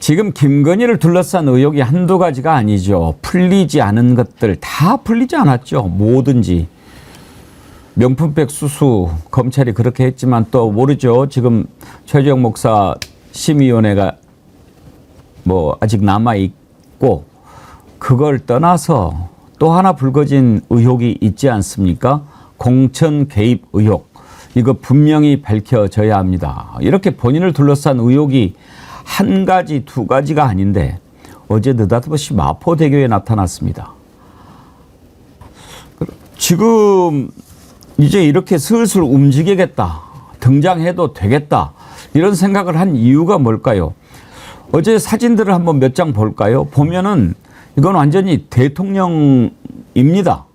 지금 김건희를 둘러싼 의혹이 한두 가지가 아니죠. 풀리지 않은 것들 다 풀리지 않았죠. 뭐든지. 명품백 수수 검찰이 그렇게 했지만 또 모르죠. 지금 최재형 목사 심의위원회가 뭐 아직 남아있고 그걸 떠나서 또 하나 불거진 의혹이 있지 않습니까? 공천 개입 의혹. 이거 분명히 밝혀져야 합니다. 이렇게 본인을 둘러싼 의혹이 한 가지, 두 가지가 아닌데 어제 느닷없이 마포대교에 나타났습니다. 지금 이제 이렇게 슬슬 움직이겠다. 등장해도 되겠다. 이런 생각을 한 이유가 뭘까요? 어제 사진들을 한번 몇 장 볼까요? 보면은 이건 완전히 대통령입니다.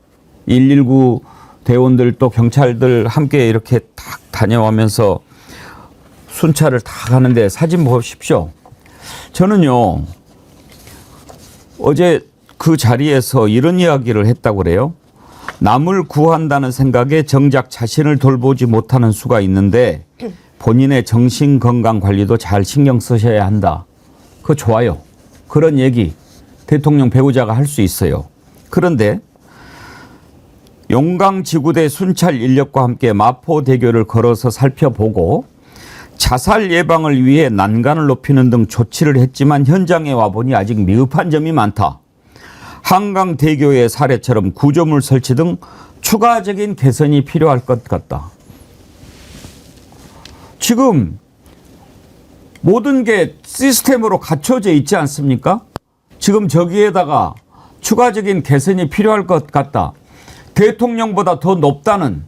119 대원들 또 경찰들 함께 이렇게 딱 다녀오면서 순찰을 다 가는데 사진 보십시오. 저는요, 어제 그 자리에서 이런 이야기를 했다고 그래요. 남을 구한다는 생각에 정작 자신을 돌보지 못하는 수가 있는데 본인의 정신건강관리도 잘 신경 쓰셔야 한다. 그거 좋아요. 그런 얘기 대통령 배우자가 할 수 있어요. 그런데 용강지구대 순찰 인력과 함께 마포대교를 걸어서 살펴보고 자살 예방을 위해 난간을 높이는 등 조치를 했지만 현장에 와보니 아직 미흡한 점이 많다. 한강대교의 사례처럼 구조물 설치 등 추가적인 개선이 필요할 것 같다. 지금 모든 게 시스템으로 갖춰져 있지 않습니까? 지금 저기에다가 추가적인 개선이 필요할 것 같다. 대통령보다 더 높다는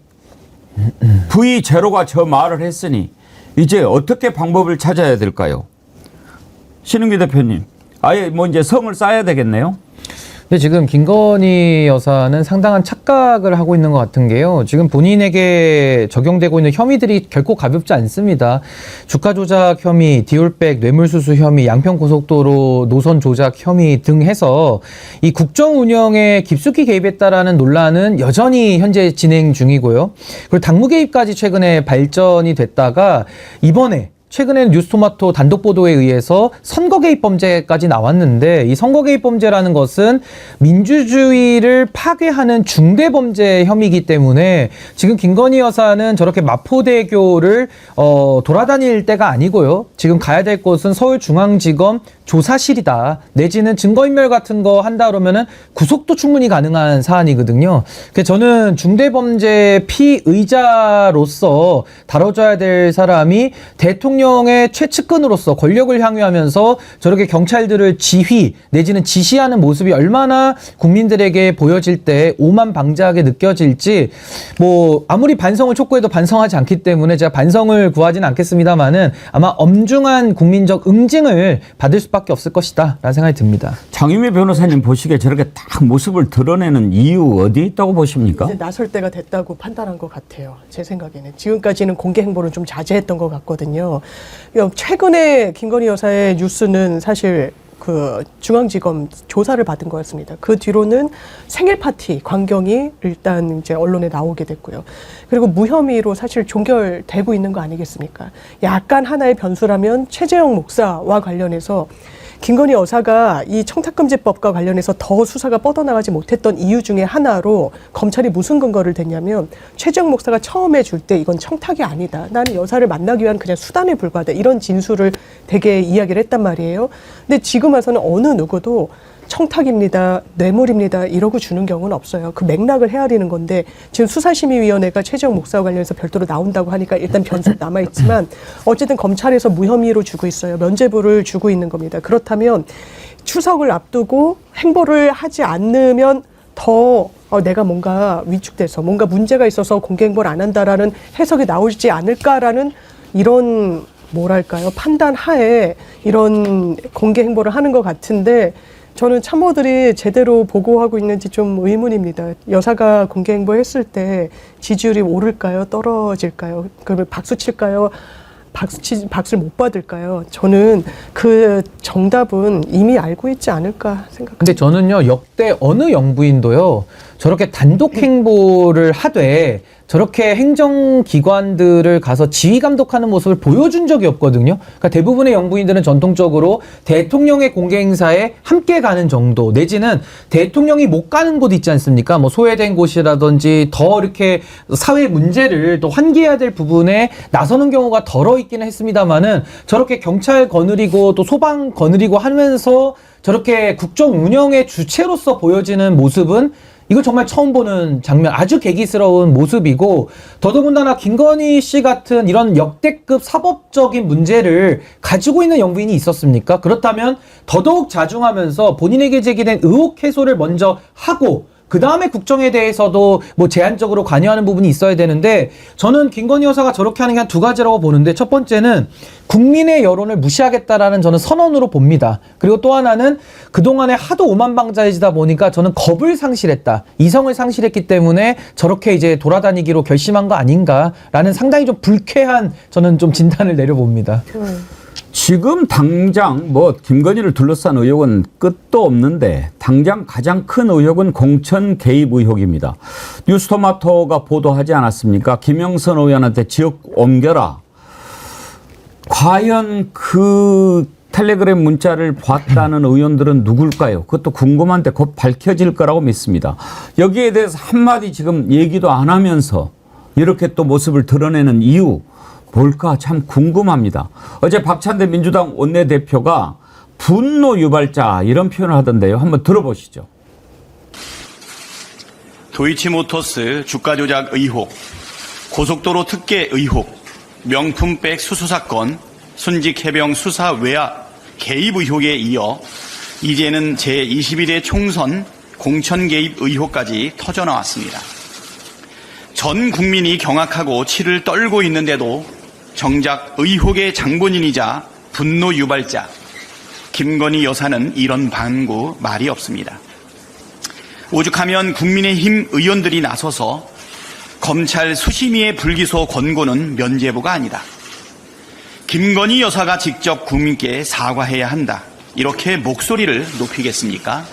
V0가 저 말을 했으니 이제 어떻게 방법을 찾아야 될까요? 신은기 대표님, 아예 뭐 이제 성을 쌓아야 되겠네요. 근데 지금 김건희 여사는 상당한 착각을 하고 있는 것 같은 게요. 지금 본인에게 적용되고 있는 혐의들이 결코 가볍지 않습니다. 주가 조작 혐의, 디올백, 뇌물수수 혐의, 양평고속도로 노선 조작 혐의 등 해서 이 국정 운영에 깊숙이 개입했다라는 논란은 여전히 현재 진행 중이고요. 그리고 당무 개입까지 최근에 발전이 됐다가 이번에 최근에 뉴스토마토 단독 보도에 의해서 선거 개입 범죄까지 나왔는데 이 선거 개입 범죄라는 것은 민주주의를 파괴하는 중대 범죄 혐의이기 때문에 지금 김건희 여사는 저렇게 마포대교를 돌아다닐 때가 아니고요. 지금 가야 될 곳은 서울중앙지검 조사실이다. 내지는 증거인멸 같은 거 한다 그러면은 구속도 충분히 가능한 사안이거든요. 그래서 저는 중대범죄 피의자로서 다뤄줘야 될 사람이 대통령의 최측근으로서 권력을 향유하면서 저렇게 경찰들을 지휘 내지는 지시하는 모습이 얼마나 국민들에게 보여질 때 오만방자하게 느껴질지 뭐 아무리 반성을 촉구해도 반성하지 않기 때문에 제가 반성을 구하진 않겠습니다만은 아마 엄중한 국민적 응징을 받을 수밖에 없을 것이다 라는 생각이 듭니다. 장유미 변호사님 보시기에 저렇게 딱 모습을 드러내는 이유 어디 있다고 보십니까? 이제 나설 때가 됐다고 판단한 것 같아요. 제 생각에는. 지금까지는 공개 행보를 좀 자제했던 것 같거든요. 최근에 김건희 여사의 뉴스는 사실 그 중앙지검 조사를 받은 거였습니다. 그 뒤로는 생일 파티 광경이 일단 이제 언론에 나오게 됐고요. 그리고 무혐의로 사실 종결되고 있는 거 아니겠습니까? 약간 하나의 변수라면 최재형 목사와 관련해서 김건희 여사가 이 청탁금지법과 관련해서 더 수사가 뻗어나가지 못했던 이유 중에 하나로 검찰이 무슨 근거를 댔냐면 최재형 목사가 처음에 줄 때 이건 청탁이 아니다. 나는 여사를 만나기 위한 그냥 수단에 불과하다. 이런 진술을 되게 이야기를 했단 말이에요. 근데 지금 와서는 어느 누구도 청탁입니다, 뇌물입니다 이러고 주는 경우는 없어요. 그 맥락을 헤아리는 건데 지금 수사심의위원회가 최재형 목사와 관련해서 별도로 나온다고 하니까 일단 변수는 남아있지만 어쨌든 검찰에서 무혐의로 주고 있어요. 면죄부를 주고 있는 겁니다. 그렇다면 추석을 앞두고 행보를 하지 않으면 더 내가 뭔가 위축돼서 뭔가 문제가 있어서 공개 행보를 안 한다라는 해석이 나오지 않을까라는 이런 뭐랄까요 판단 하에 이런 공개 행보를 하는 것 같은데 저는 참모들이 제대로 보고하고 있는지 좀 의문입니다. 여사가 공개 행보했을 때 지지율이 오를까요? 떨어질까요? 그러면 박수 칠까요? 박수를 못 받을까요? 저는 그 정답은 이미 알고 있지 않을까 생각합니다. 근데 저는요, 역대 어느 영부인도요, 저렇게 단독 행보를 하되 저렇게 행정기관들을 가서 지휘 감독하는 모습을 보여준 적이 없거든요. 그러니까 대부분의 영부인들은 전통적으로 대통령의 공개 행사에 함께 가는 정도, 내지는 대통령이 못 가는 곳 있지 않습니까? 뭐 소외된 곳이라든지 더 이렇게 사회 문제를 또 환기해야 될 부분에 나서는 경우가 덜어 있기는 했습니다만은, 저렇게 경찰 거느리고 또 소방 거느리고 하면서 저렇게 국정 운영의 주체로서 보여지는 모습은 이거 정말 처음 보는 장면, 아주 계기스러운 모습이고, 더더군다나 김건희 씨 같은 이런 역대급 사법적인 문제를 가지고 있는 영부인이 있었습니까? 그렇다면 더더욱 자중하면서 본인에게 제기된 의혹 해소를 먼저 하고, 그 다음에 국정에 대해서도 뭐 제한적으로 관여하는 부분이 있어야 되는데, 저는 김건희 여사가 저렇게 하는 게 한 두 가지라고 보는데, 첫 번째는 국민의 여론을 무시하겠다라는 저는 선언으로 봅니다. 그리고 또 하나는 그동안에 하도 오만방자이다 보니까 저는 겁을 상실했다, 이성을 상실했기 때문에 저렇게 이제 돌아다니기로 결심한 거 아닌가라는 상당히 좀 불쾌한, 저는 좀 진단을 내려봅니다. 지금 당장 뭐 김건희를 둘러싼 의혹은 끝도 없는데, 당장 가장 큰 의혹은 공천 개입 의혹입니다. 뉴스토마토가 보도하지 않았습니까? 김영선 의원한테 지역 옮겨라. 과연 그 텔레그램 문자를 봤다는 의원들은 누굴까요? 그것도 궁금한데 곧 밝혀질 거라고 믿습니다. 여기에 대해서 한마디 지금 얘기도 안 하면서 이렇게 또 모습을 드러내는 이유 뭘까 참 궁금합니다. 어제 박찬대 민주당 원내대표가 분노 유발자 이런 표현을 하던데요. 한번 들어보시죠. 도이치모터스 주가 조작 의혹, 고속도로 특혜 의혹, 명품백 수수 사건, 순직 해병 수사 외압 개입 의혹에 이어 이제는 제21회 총선 공천 개입 의혹까지 터져나왔습니다. 전 국민이 경악하고 치를 떨고 있는데도 정작 의혹의 장본인이자 분노 유발자 김건희 여사는 이런 방구 말이 없습니다. 오죽하면 국민의힘 의원들이 나서서 검찰 수심위의 불기소 권고는 면죄부가 아니다, 김건희 여사가 직접 국민께 사과해야 한다, 이렇게 목소리를 높이겠습니까?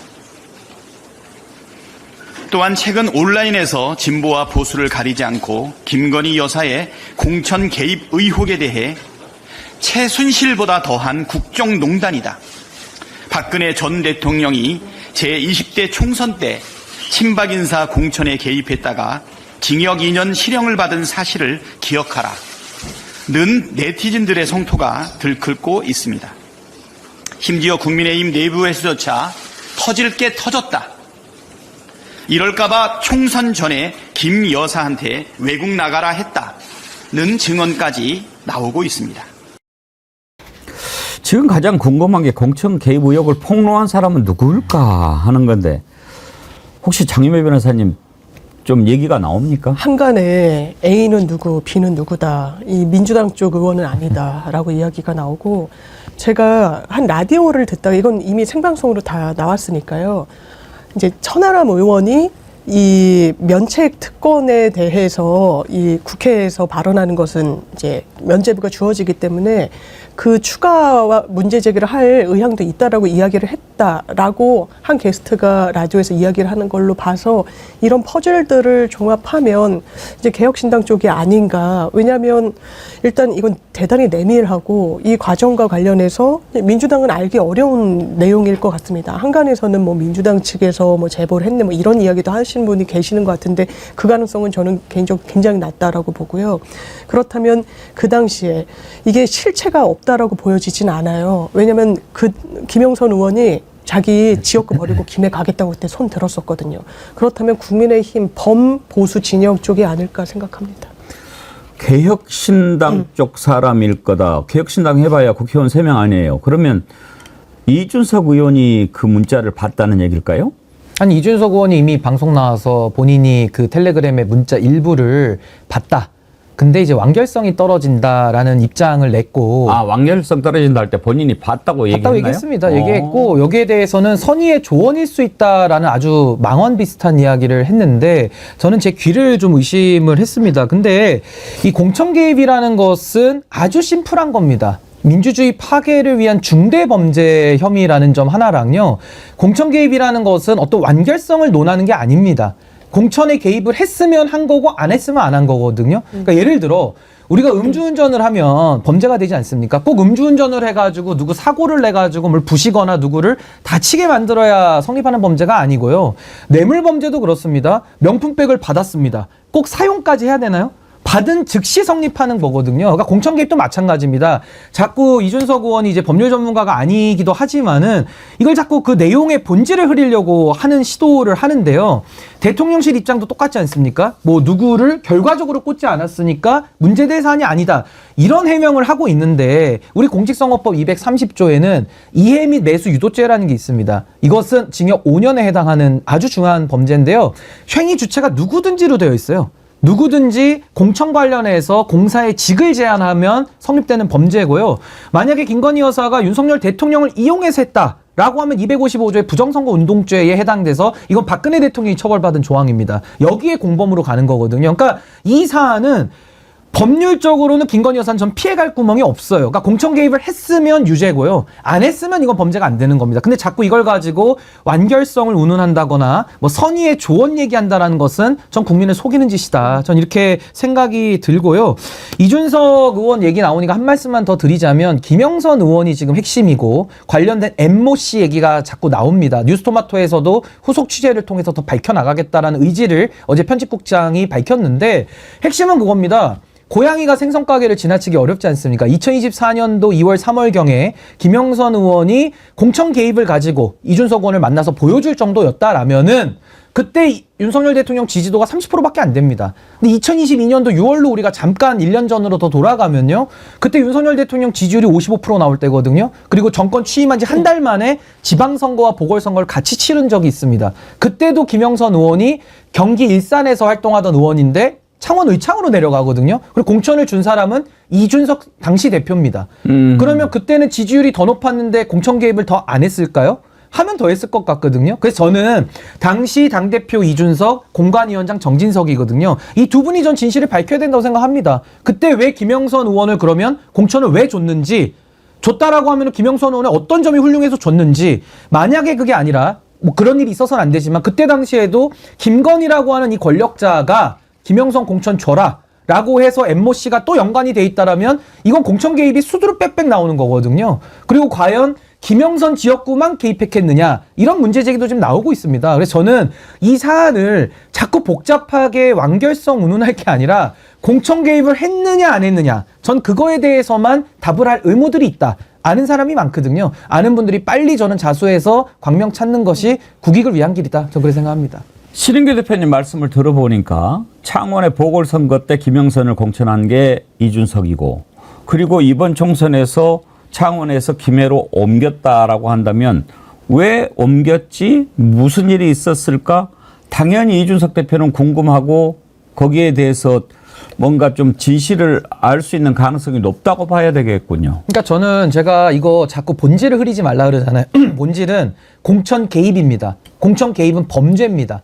또한 최근 온라인에서 진보와 보수를 가리지 않고 김건희 여사의 공천 개입 의혹에 대해 최순실보다 더한 국정농단이다, 박근혜 전 대통령이 제20대 총선 때 친박 인사 공천에 개입했다가 징역 2년 실형을 받은 사실을 기억하라 는 네티즌들의 성토가 들끓고 있습니다. 심지어 국민의힘 내부에서조차 터질 게 터졌다, 이럴까봐 총선 전에 김 여사한테 외국 나가라 했다는 증언까지 나오고 있습니다. 지금 가장 궁금한 게 공천 개입 의혹을 폭로한 사람은 누구일까 하는 건데, 혹시 장유매 변호사님 좀 얘기가 나옵니까? 한간에 A는 누구, B는 누구다, 이 민주당 쪽 의원은 아니다라고 이야기가 나오고, 제가 한 라디오를 듣다가, 이건 이미 생방송으로 다 나왔으니까요, 이제 천하람 의원이 이 면책 특권에 대해서 이 국회에서 발언하는 것은 이제 면죄부가 주어지기 때문에 그 추가 문제 제기를 할 의향도 있다라고 이야기를 했다라고 한 게스트가 라디오에서 이야기를 하는 걸로 봐서, 이런 퍼즐들을 종합하면 이제 개혁신당 쪽이 아닌가. 왜냐하면 일단 이건 대단히 내밀하고 이 과정과 관련해서 민주당은 알기 어려운 내용일 것 같습니다. 한간에서는 뭐 민주당 측에서 뭐 제보를 했네 뭐 이런 이야기도 하시는 분이 계시는 것 같은데, 그 가능성은 저는 개인적으로 굉장히 낮다라고 보고요. 그렇다면 그 당시에 이게 실체가 없다라고 보여지진 않아요. 왜냐하면 그 김영선 의원이 자기 지역구 버리고 김해 가겠다고 그때 손 들었었거든요. 그렇다면 국민의힘 범보수 진영 쪽이 아닐까 생각합니다. 개혁신당 쪽 사람일 거다. 개혁신당 해봐야 국회의원 3명 아니에요. 그러면 이준석 의원이 그 문자를 봤다는 얘기일까요? 아니, 이준석 의원이 이미 방송 나와서 본인이 그 텔레그램의 문자 일부를 봤다, 근데 이제 완결성이 떨어진다라는 입장을 냈고 완결성 떨어진다 할 때 본인이 봤다고 얘기했나요? 얘기했습니다. 얘기했고 여기에 대해서는 선의의 조언일 수 있다라는 아주 망언 비슷한 이야기를 했는데 저는 제 귀를 좀 의심을 했습니다. 근데 이 공천 개입이라는 것은 아주 심플한 겁니다. 민주주의 파괴를 위한 중대 범죄 혐의라는 점 하나랑요. 공천 개입이라는 것은 어떤 완결성을 논하는 게 아닙니다. 공천에 개입을 했으면 한 거고 안 했으면 안 한 거거든요. 그러니까 예를 들어 우리가 음주운전을 하면 범죄가 되지 않습니까? 꼭 음주운전을 해가지고 누구 사고를 내가지고 뭘 부시거나 누구를 다치게 만들어야 성립하는 범죄가 아니고요. 뇌물 범죄도 그렇습니다. 명품백을 받았습니다. 꼭 사용까지 해야 되나요? 받은 즉시 성립하는 거거든요. 그러니까 공천 개입도 마찬가지입니다. 자꾸 이준석 의원이 이제 법률 전문가가 아니기도 하지만은 이걸 자꾸 그 내용의 본질을 흐리려고 하는 시도를 하는데요. 대통령실 입장도 똑같지 않습니까? 뭐 누구를 결과적으로 꽂지 않았으니까 문제될 사안이 아니다. 이런 해명을 하고 있는데 우리 공직선거법 230조에는 이해 및 매수 유도죄라는 게 있습니다. 이것은 징역 5년에 해당하는 아주 중요한 범죄인데요. 행위 주체가 누구든지로 되어 있어요. 누구든지 공천 관련해서 공사의 직을 제한하면 성립되는 범죄고요. 만약에 김건희 여사가 윤석열 대통령을 이용해서 했다라고 하면 255조의 부정선거 운동죄에 해당돼서 이건 박근혜 대통령이 처벌받은 조항입니다. 여기에 공범으로 가는 거거든요. 그러니까 이 사안은 법률적으로는 김건희 여사는 전 피해갈 구멍이 없어요. 그러니까 공천 개입을 했으면 유죄고요. 안 했으면 이건 범죄가 안 되는 겁니다. 근데 자꾸 이걸 가지고 완결성을 운운한다거나 뭐 선의의 조언 얘기한다라는 것은 전 국민을 속이는 짓이다. 전 이렇게 생각이 들고요. 이준석 의원 얘기 나오니까 한 말씀만 더 드리자면 김영선 의원이 지금 핵심이고 관련된 엠모 씨 얘기가 자꾸 나옵니다. 뉴스토마토에서도 후속 취재를 통해서 더 밝혀나가겠다라는 의지를 어제 편집국장이 밝혔는데 핵심은 그겁니다. 고양이가 생선 가게를 지나치기 어렵지 않습니까? 2024년도 2월 3월경에 김영선 의원이 공천 개입을 가지고 이준석 의원을 만나서 보여줄 정도였다라면은 그때 윤석열 대통령 지지도가 30%밖에 안 됩니다. 근데 2022년도 6월로 우리가 잠깐 1년 전으로 더 돌아가면요. 그때 윤석열 대통령 지지율이 55% 나올 때거든요. 그리고 정권 취임한 지 한 달 만에 지방선거와 보궐선거를 같이 치른 적이 있습니다. 그때도 김영선 의원이 경기 일산에서 활동하던 의원인데 창원 의창으로 내려가거든요. 그리고 공천을 준 사람은 이준석 당시 대표입니다. 그러면 그때는 지지율이 더 높았는데 공천 개입을 더 안 했을까요? 하면 더 했을 것 같거든요. 그래서 저는 당시 당대표 이준석, 공관위원장 정진석이거든요. 이 두 분이 전 진실을 밝혀야 된다고 생각합니다. 그때 왜 김영선 의원을 그러면 공천을 왜 줬는지, 줬다라고 하면 김영선 의원의 어떤 점이 훌륭해서 줬는지, 만약에 그게 아니라 뭐 그런 일이 있어서는 안 되지만 그때 당시에도 김건희라고 하는 이 권력자가 김영선 공천 줘라 라고 해서 엠모 씨가 또 연관이 돼 있다라면 이건 공천 개입이 수두룩 빽빽 나오는 거거든요. 그리고 과연 김영선 지역구만 개입했겠느냐 이런 문제 제기도 지금 나오고 있습니다. 그래서 저는 이 사안을 자꾸 복잡하게 완결성 운운할 게 아니라 공천 개입을 했느냐 안 했느냐 전 그거에 대해서만 답을 할 의무들이 있다. 아는 사람이 많거든요. 아는 분들이 빨리 저는 자수해서 광명 찾는 것이 국익을 위한 길이다. 저는 그렇게 생각합니다. 신인규 대표님 말씀을 들어보니까 창원의 보궐선거 때 김영선을 공천한 게 이준석이고 그리고 이번 총선에서 창원에서 김해로 옮겼다라고 한다면 왜 옮겼지? 무슨 일이 있었을까? 당연히 이준석 대표는 궁금하고 거기에 대해서 뭔가 좀 진실을 알 수 있는 가능성이 높다고 봐야 되겠군요. 그러니까 저는 제가 이거 자꾸 본질을 흐리지 말라 그러잖아요. 본질은 공천 개입입니다. 공천 개입은 범죄입니다.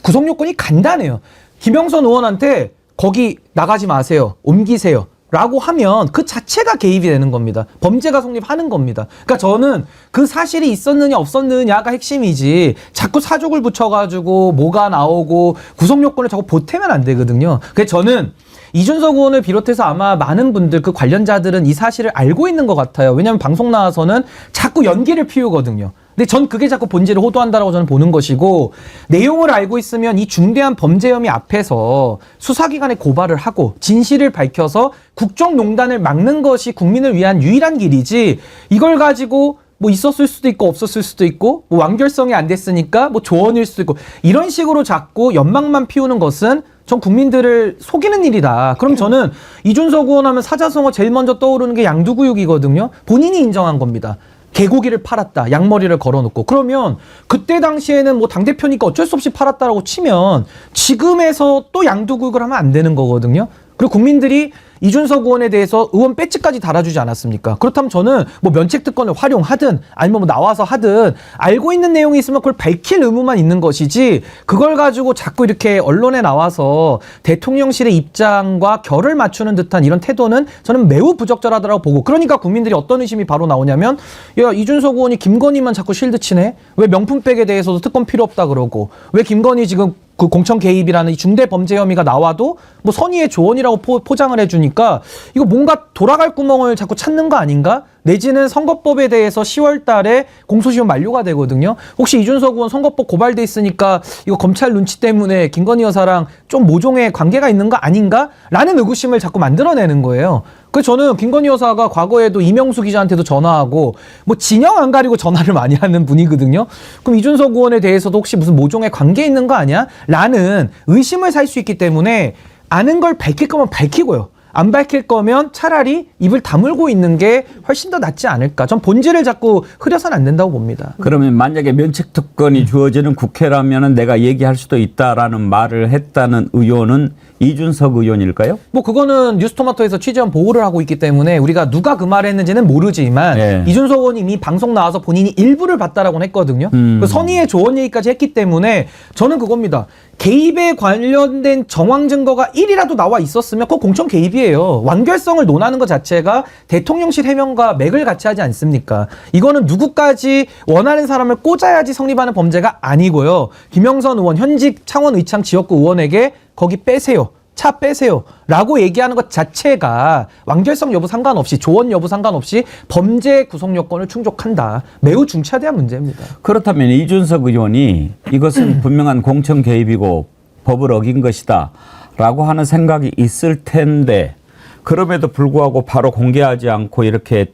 구속 요건이 간단해요. 김영선 의원한테 거기 나가지 마세요. 옮기세요. 라고 하면 그 자체가 개입이 되는 겁니다. 범죄가 성립하는 겁니다. 그러니까 저는 그 사실이 있었느냐 없었느냐가 핵심이지 자꾸 사족을 붙여가지고 뭐가 나오고 구속 요건을 자꾸 보태면 안 되거든요. 그래서 저는 이준석 의원을 비롯해서 아마 많은 분들 그 관련자들은 이 사실을 알고 있는 것 같아요. 왜냐하면 방송 나와서는 자꾸 연기를 피우거든요. 근데 전 그게 자꾸 본질을 호도한다라고 저는 보는 것이고 내용을 알고 있으면 이 중대한 범죄 혐의 앞에서 수사기관에 고발을 하고 진실을 밝혀서 국정농단을 막는 것이 국민을 위한 유일한 길이지 이걸 가지고 뭐 있었을 수도 있고 없었을 수도 있고 뭐 완결성이 안 됐으니까 뭐 조언일 수도 있고 이런 식으로 자꾸 연막만 피우는 것은 전 국민들을 속이는 일이다. 그럼 저는 이준석 의원 하면 사자성어 제일 먼저 떠오르는 게 양두구육이거든요. 본인이 인정한 겁니다. 개고기를 팔았다. 양머리를 걸어놓고. 그러면 그때 당시에는 뭐 당대표니까 어쩔 수 없이 팔았다라고 치면 지금에서 또 양두구육을 하면 안 되는 거거든요. 그리고 국민들이 이준석 의원에 대해서 의원 배지까지 달아주지 않았습니까? 그렇다면 저는 뭐 면책특권을 활용하든 아니면 뭐 나와서 하든 알고 있는 내용이 있으면 그걸 밝힐 의무만 있는 것이지 그걸 가지고 자꾸 이렇게 언론에 나와서 대통령실의 입장과 결을 맞추는 듯한 이런 태도는 저는 매우 부적절하다고 보고 그러니까 국민들이 어떤 의심이 바로 나오냐면 야 이준석 의원이 김건희만 자꾸 실드 치네? 왜 명품백에 대해서도 특검 필요 없다 그러고 왜 김건희 지금 그 공천 개입이라는 이 중대 범죄 혐의가 나와도 뭐 선의의 조언이라고 포장을 해주니까 이거 뭔가 돌아갈 구멍을 자꾸 찾는 거 아닌가? 내지는 선거법에 대해서 10월 달에 공소시효 만료가 되거든요. 혹시 이준석 의원 선거법 고발돼 있으니까 이거 검찰 눈치 때문에 김건희 여사랑 좀 모종의 관계가 있는 거 아닌가? 라는 의구심을 자꾸 만들어내는 거예요. 그래서 저는 김건희 여사가 과거에도 이명수 기자한테도 전화하고 뭐 진영 안 가리고 전화를 많이 하는 분이거든요. 그럼 이준석 의원에 대해서도 혹시 무슨 모종의 관계 있는 거 아니야? 라는 의심을 살 수 있기 때문에 아는 걸 밝힐 거면 밝히고요. 안 밝힐 거면 차라리 입을 다물고 있는 게 훨씬 더 낫지 않을까. 전 본질을 자꾸 흐려서는 안 된다고 봅니다. 그러면 만약에 면책특권이 주어지는 국회라면 내가 얘기할 수도 있다라는 말을 했다는 의원은 이준석 의원일까요? 뭐 그거는 뉴스토마토에서 취재원 보호를 하고 있기 때문에 우리가 누가 그 말을 했는지는 모르지만 네. 이준석 의원이 이미 방송 나와서 본인이 일부를 봤다라고 했거든요. 그 선의의 조언 얘기까지 했기 때문에 저는 그겁니다. 개입에 관련된 정황 증거가 1이라도 나와 있었으면 그거 공천 개입이에요. 완결성을 논하는 것 자체가 대통령실 해명과 맥을 같이 하지 않습니까? 이거는 누구까지 원하는 사람을 꽂아야지 성립하는 범죄가 아니고요. 김영선 의원 현직 창원 의창 지역구 의원에게 거기 빼세요. 차 빼세요. 라고 얘기하는 것 자체가 완결성 여부 상관없이 조언 여부 상관없이 범죄 구성 요건을 충족한다. 매우 중차대한 문제입니다. 그렇다면 이준석 의원이 이것은 분명한 공천 개입이고 법을 어긴 것이다 라고 하는 생각이 있을 텐데 그럼에도 불구하고 바로 공개하지 않고 이렇게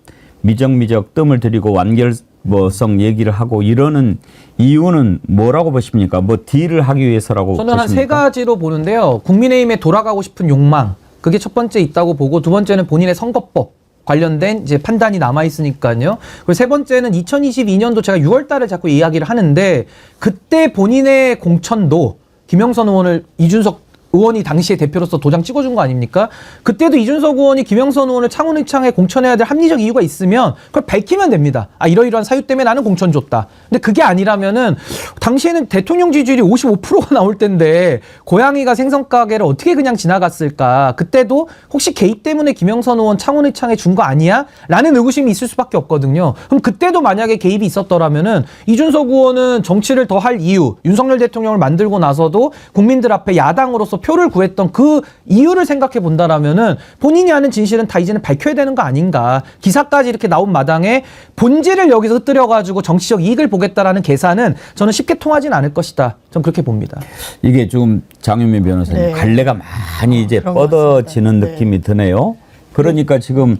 미적미적 뜸을 들이고 완결성 얘기를 하고 이러는 이유는 뭐라고 보십니까? 뭐 딜을 하기 위해서라고 저는 한 보십니까? 세 가지로 보는데요. 국민의힘에 돌아가고 싶은 욕망. 그게 첫 번째 있다고 보고 두 번째는 본인의 선거법 관련된 이제 판단이 남아 있으니까요. 그리고 세 번째는 2022년도 제가 6월 달에 자꾸 이야기를 하는데 그때 본인의 공천도 김영선 의원을 이준석 의원이 당시에 대표로서 도장 찍어준 거 아닙니까? 그때도 이준석 의원이 김영선 의원을 창원의창에 공천해야 될 합리적 이유가 있으면 그걸 밝히면 됩니다. 아 이러이러한 사유 때문에 나는 공천 줬다. 근데 그게 아니라면은 당시에는 대통령 지지율이 55%가 나올 텐데 고양이가 생선 가게를 어떻게 그냥 지나갔을까? 그때도 혹시 개입 때문에 김영선 의원 창원의창에 준 거 아니야? 라는 의구심이 있을 수밖에 없거든요. 그럼 그때도 만약에 개입이 있었더라면은 이준석 의원은 정치를 더 할 이유, 윤석열 대통령을 만들고 나서도 국민들 앞에 야당으로서 표를 구했던 그 이유를 생각해 본다라면은 본인이 아는 진실은 다 이제는 밝혀야 되는 거 아닌가. 기사까지 이렇게 나온 마당에 본질을 여기서 흩뜨려가지고 정치적 이익을 보겠다라는 계산은 저는 쉽게 통하진 않을 것이다. 전 그렇게 봅니다. 이게 지금 장윤미 변호사님 네. 갈래가 많이 이제 그런 것 뻗어지는 같습니다. 느낌이 드네요. 그러니까 지금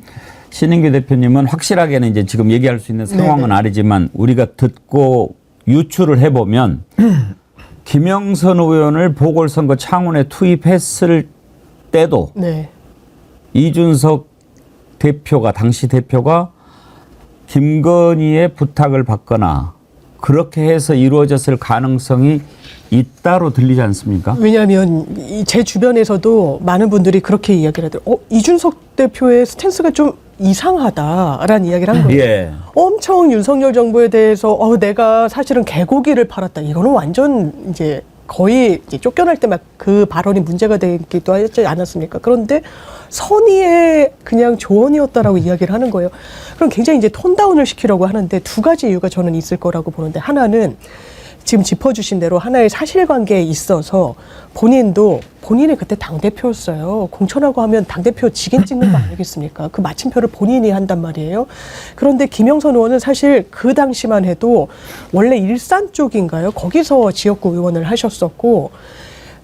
신인규 대표님은 확실하게는 이제 지금 얘기할 수 있는 상황은 네네. 아니지만 우리가 듣고 유추를 해보면 김영선 의원을 보궐선거 창원에 투입했을 때도 네. 이준석 대표가 당시 대표가 김건희의 부탁을 받거나 그렇게 해서 이루어졌을 가능성이 있다로 들리지 않습니까? 왜냐하면 제 주변에서도 많은 분들이 그렇게 이야기를 하더라고요. 이준석 대표의 스탠스가 좀 이상하다라는 이야기를 한 거예요. 예. 엄청 윤석열 정부에 대해서 내가 사실은 개고기를 팔았다. 이거는 완전 이제 거의 이제 쫓겨날 때 막 그 발언이 문제가 되기도 하지 않았습니까? 그런데 선의의 그냥 조언이었다라고 이야기를 하는 거예요. 그럼 굉장히 이제 톤다운을 시키려고 하는데 두 가지 이유가 저는 있을 거라고 보는데 하나는 지금 짚어주신 대로 하나의 사실관계에 있어서 본인도 본인이 그때 당대표였어요. 공천하고 하면 당대표 직인 찍는 거 아니겠습니까? 그 마침표를 본인이 한단 말이에요. 그런데 김영선 의원은 사실 그 당시만 해도 원래 일산 쪽인가요? 거기서 지역구 의원을 하셨었고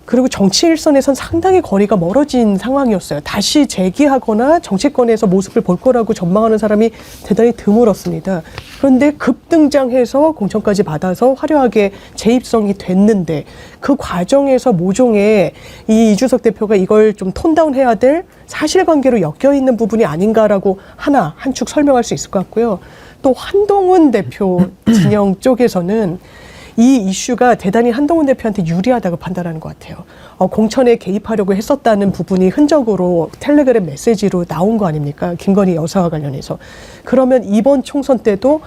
그리고 정치 일선에선 상당히 거리가 멀어진 상황이었어요. 다시 재기하거나 정치권에서 모습을 볼 거라고 전망하는 사람이 대단히 드물었습니다. 그런데 급등장해서 공천까지 받아서 화려하게 재입성이 됐는데 그 과정에서 모종의 이 이준석 대표가 이걸 좀 톤다운 해야 될 사실관계로 엮여있는 부분이 아닌가라고 한축 설명할 수 있을 것 같고요. 또 한동훈 대표 진영 쪽에서는 이 이슈가 대단히 한동훈 대표한테 유리하다고 판단하는 것 같아요. 공천에 개입하려고 했었다는 부분이 흔적으로 텔레그램 메시지로 나온 거 아닙니까? 김건희 여사와 관련해서. 그러면 이번 총선 때도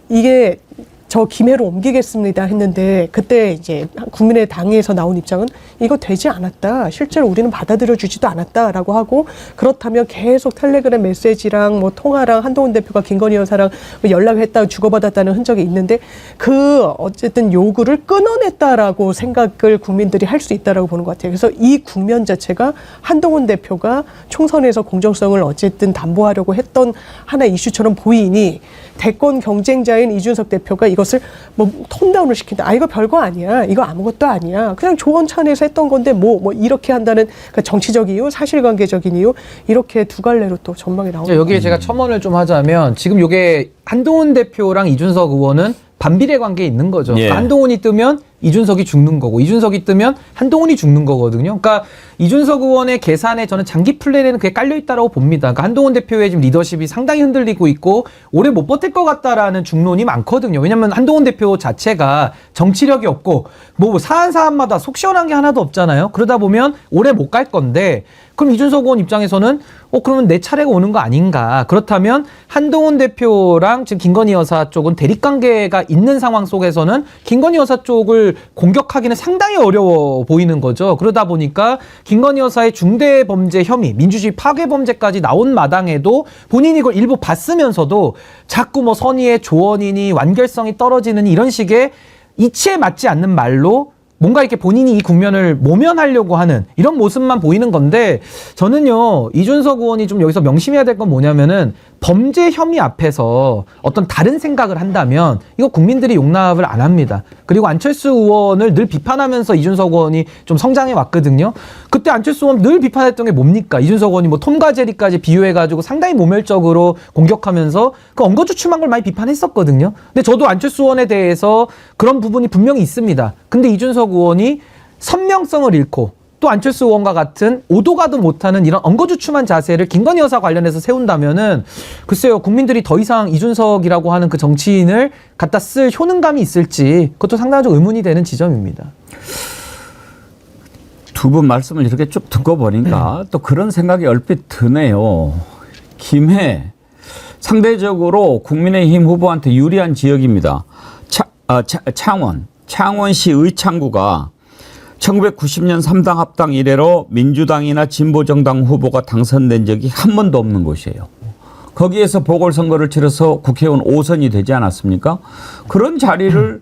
이게 저 김해로 옮기겠습니다 했는데 그때 이제 국민의당에서 나온 입장은 이거 되지 않았다. 실제로 우리는 받아들여주지도 않았다라고 하고 그렇다면 계속 텔레그램 메시지랑 뭐 통화랑 한동훈 대표가 김건희 여사랑 연락했다 주고받았다는 흔적이 있는데 그 어쨌든 요구를 끊어냈다라고 생각을 국민들이 할 수 있다라고 보는 것 같아요. 그래서 이 국면 자체가 한동훈 대표가 총선에서 공정성을 어쨌든 담보하려고 했던 하나의 이슈처럼 보이니 대권 경쟁자인 이준석 대표가 이것을 뭐 톤다운을 시킨다. 이거 별거 아니야. 이거 아무것도 아니야. 그냥 조언 차원에서 했던 건데 뭐 이렇게 한다는 그 정치적 이유, 사실관계적인 이유 이렇게 두 갈래로 또 전망이 나옵니다. 여기에 제가 첨언을 좀 하자면 지금 이게 한동훈 대표랑 이준석 의원은 반비례 관계에 있는 거죠. 예. 그러니까 한동훈이 뜨면 이준석이 죽는 거고 이준석이 뜨면 한동훈이 죽는 거거든요. 그러니까 이준석 의원의 계산에 저는 장기 플랜에는 그게 깔려 있다라고 봅니다. 그러니까 한동훈 대표의 지금 리더십이 상당히 흔들리고 있고 오래 못 버틸 것 같다라는 중론이 많거든요. 왜냐하면 한동훈 대표 자체가 정치력이 없고 뭐 사안마다 속 시원한 게 하나도 없잖아요. 그러다 보면 오래 못 갈 건데 그럼 이준석 의원 입장에서는 그러면 내 차례가 오는 거 아닌가. 그렇다면 한동훈 대표랑 지금 김건희 여사 쪽은 대립관계가 있는 상황 속에서는 김건희 여사 쪽을 공격하기는 상당히 어려워 보이는 거죠. 그러다 보니까 김건희 여사의 중대범죄 혐의, 민주주의 파괴범죄까지 나온 마당에도 본인이 이걸 일부 봤으면서도 자꾸 뭐 선의의 조언이니 완결성이 떨어지는 이런 식의 이치에 맞지 않는 말로 뭔가 이렇게 본인이 이 국면을 모면하려고 하는 이런 모습만 보이는 건데 저는요 이준석 의원이 좀 여기서 명심해야 될 건 뭐냐면은 범죄 혐의 앞에서 어떤 다른 생각을 한다면 이거 국민들이 용납을 안 합니다. 그리고 안철수 의원을 늘 비판하면서 이준석 의원이 좀 성장해 왔거든요. 그때 안철수 의원 늘 비판했던 게 뭡니까? 이준석 의원이 뭐 톰과 제리까지 비유해가지고 상당히 모멸적으로 공격하면서 그 엉거주춤한 걸 많이 비판했었거든요. 근데 저도 안철수 의원에 대해서 그런 부분이 분명히 있습니다. 근데 이준석 의원이 선명성을 잃고 또 안철수 의원과 같은 오도 가도 못하는 이런 엉거주춤한 자세를 김건희 여사 관련해서 세운다면은 글쎄요 국민들이 더 이상 이준석이라고 하는 그 정치인을 갖다 쓸 효능감이 있을지 그것도 상당히 좀 의문이 되는 지점입니다. 두 분 말씀을 이렇게 쭉 듣고 보니까 또 그런 생각이 얼핏 드네요. 김해 상대적으로 국민의힘 후보한테 유리한 지역입니다. 창원시 의창구가 1990년 3당 합당 이래로 민주당이나 진보정당 후보가 당선된 적이 한 번도 없는 곳이에요. 거기에서 보궐선거를 치러서 국회의원 5선이 되지 않았습니까? 그런 자리를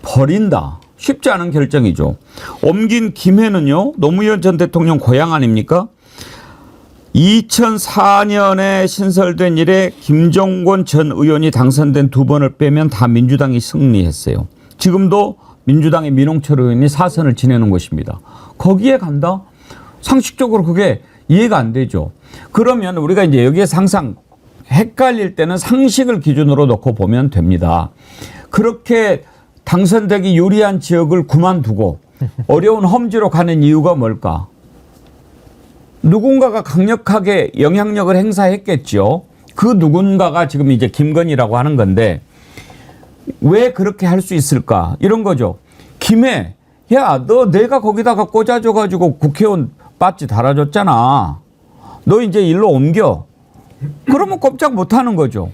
버린다. 쉽지 않은 결정이죠. 옮긴 김해는요. 노무현 전 대통령 고향 아닙니까? 2004년에 신설된 이래 김종권 전 의원이 당선된 두 번을 빼면 다 민주당이 승리했어요. 지금도 민주당의 민홍철 의원이 4선을 지내는 곳입니다. 거기에 간다? 상식적으로 그게 이해가 안 되죠. 그러면 우리가 이제 여기에서 항상 헷갈릴 때는 상식을 기준으로 놓고 보면 됩니다. 그렇게 당선되기 유리한 지역을 그만두고 어려운 험지로 가는 이유가 뭘까? 누군가가 강력하게 영향력을 행사했겠죠. 그 누군가가 지금 이제 김건희라고 하는 건데 왜 그렇게 할 수 있을까? 이런 거죠. 김해, 야, 너 내가 거기다가 꽂아줘가지고 국회의원 배지 달아줬잖아. 너 이제 일로 옮겨. 그러면 꼼짝 못하는 거죠.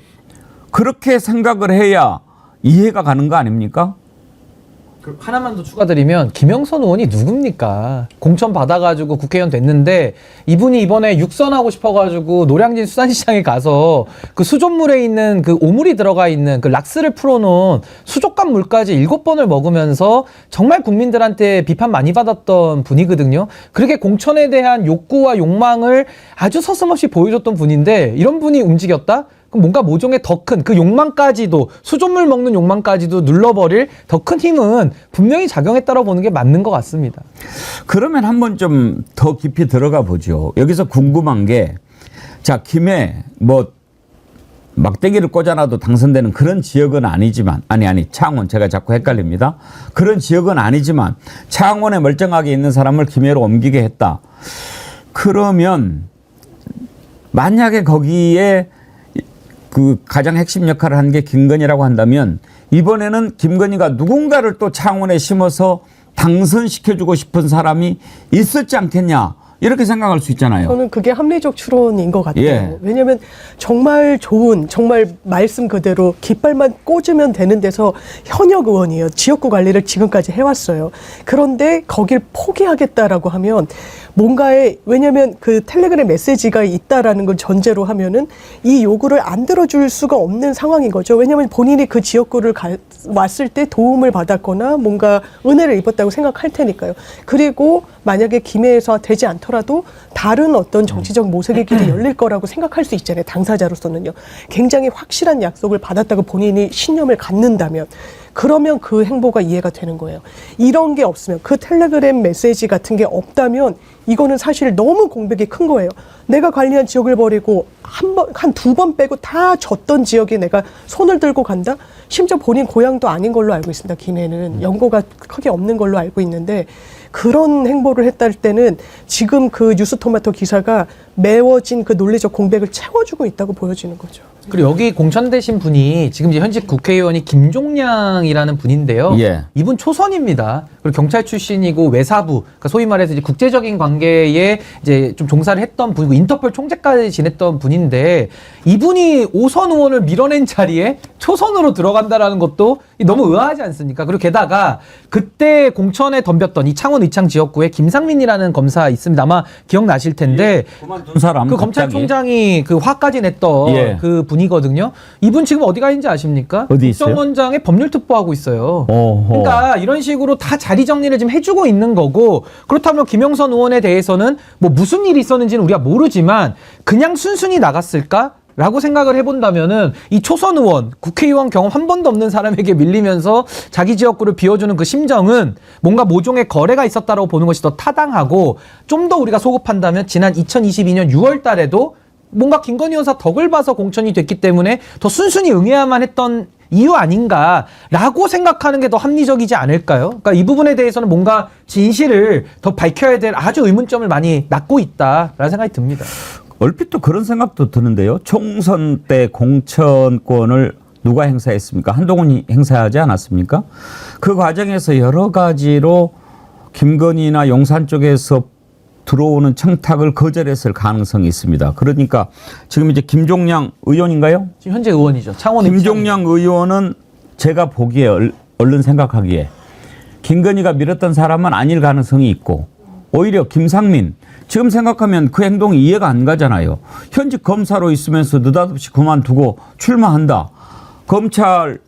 그렇게 생각을 해야 이해가 가는 거 아닙니까? 하나만 더 추가드리면 김영선 의원이 누굽니까? 공천 받아가지고 국회의원 됐는데 이분이 이번에 육선하고 싶어가지고 노량진 수산시장에 가서 그 수돗물에 있는 그 오물이 들어가 있는 그 락스를 풀어놓은 수족관 물까지 7번을 먹으면서 정말 국민들한테 비판 많이 받았던 분이거든요. 그렇게 공천에 대한 욕구와 욕망을 아주 서슴없이 보여줬던 분인데 이런 분이 움직였다? 그럼 뭔가 모종의 더 큰 그 욕망까지도 수돗물 먹는 욕망까지도 눌러버릴 더 큰 힘은 분명히 작용했다고 보는 게 맞는 것 같습니다. 그러면 한번 좀 더 깊이 들어가 보죠. 여기서 궁금한 게 자, 김해 뭐 막대기를 꽂아놔도 당선되는 그런 지역은 아니지만 아니 창원 제가 자꾸 헷갈립니다. 그런 지역은 아니지만 창원에 멀쩡하게 있는 사람을 김해로 옮기게 했다. 그러면 만약에 거기에 그 가장 핵심 역할을 한 게 김건희라고 한다면 이번에는 김건희가 누군가를 또 창원에 심어서 당선시켜주고 싶은 사람이 있었지 않겠냐 이렇게 생각할 수 있잖아요. 저는 그게 합리적 추론인 것 같아요. 예. 왜냐하면 정말 좋은, 정말 말씀 그대로 깃발만 꽂으면 되는 데서 현역 의원이에요. 지역구 관리를 지금까지 해왔어요. 그런데 거길 포기하겠다라고 하면 뭔가에, 왜냐하면 그 텔레그램 메시지가 있다라는 걸 전제로 하면은 이 요구를 안 들어줄 수가 없는 상황인 거죠. 왜냐하면 본인이 그 지역구를 왔을 때 도움을 받았거나 뭔가 은혜를 입었다고 생각할 테니까요. 그리고 만약에 김해에서 되지 않더라도 다른 어떤 정치적 모색의 길이 열릴 거라고 생각할 수 있잖아요. 당사자로서는요. 굉장히 확실한 약속을 받았다고 본인이 신념을 갖는다면 그러면 그 행보가 이해가 되는 거예요. 이런 게 없으면, 그 텔레그램 메시지 같은 게 없다면 이거는 사실 너무 공백이 큰 거예요. 내가 관리한 지역을 버리고 한 두 번 빼고 다 졌던 지역에 내가 손을 들고 간다? 심지어 본인 고향도 아닌 걸로 알고 있습니다. 김해는 연고가 크게 없는 걸로 알고 있는데 그런 행보를 했다 할 때는 지금 그 뉴스토마토 기사가 메워진 그 논리적 공백을 채워주고 있다고 보여지는 거죠. 그리고 여기 공천되신 분이 지금 이제 현직 국회의원이 김종량이라는 분인데요. 예. 이분 초선입니다. 그리고 경찰 출신이고 외사부, 그러니까 소위 말해서 이제 국제적인 관계에 이제 좀 종사를 했던 분이고 인터폴 총재까지 지냈던 분인데 이분이 5선 의원을 밀어낸 자리에 초선으로 들어간다라는 것도 너무 의아하지 않습니까? 그리고 게다가 그때 공천에 덤볐던 이 창원 의창 지역구에 김상민이라는 검사 있습니다. 아마 기억나실 텐데 그만둔 사람 그 갑자기. 검찰총장이 그 화까지 냈던 예. 그 분이거든요. 이분 지금 어디 가 있는지 아십니까? 어디 있어요? 국정원장에 법률 특보하고 있어요. 어허. 그러니까 이런 식으로 다 자리 정리를 지금 해주고 있는 거고, 그렇다면 김영선 의원에 대해서는 뭐 무슨 일이 있었는지는 우리가 모르지만 그냥 순순히 나갔을까? 라고 생각을 해본다면은 이 초선 의원, 국회의원 경험 한 번도 없는 사람에게 밀리면서 자기 지역구를 비워주는 그 심정은 뭔가 모종의 거래가 있었다고 보는 것이 더 타당하고, 좀 더 우리가 소급한다면 지난 2022년 6월 달에도 뭔가 김건희 여사 덕을 봐서 공천이 됐기 때문에 더 순순히 응해야만 했던 이유 아닌가라고 생각하는 게 더 합리적이지 않을까요? 그러니까 이 부분에 대해서는 뭔가 진실을 더 밝혀야 될 아주 의문점을 많이 낳고 있다라는 생각이 듭니다. 얼핏 또 그런 생각도 드는데요. 총선 때 공천권을 누가 행사했습니까? 한동훈이 행사하지 않았습니까? 그 과정에서 여러 가지로 김건희나 용산 쪽에서 들어오는 청탁을 거절했을 가능성이 있습니다. 그러니까 지금 이제 김종량 의원인가요? 지금 현재 의원이죠. 창원 김종량 의원은 제가 보기에 얼른 생각하기에 김건희가 밀었던 사람은 아닐 가능성이 있고, 오히려 김상민, 지금 생각하면 그 행동이 이해가 안 가잖아요. 현직 검사로 있으면서 느닷없이 그만두고 출마한다. 검찰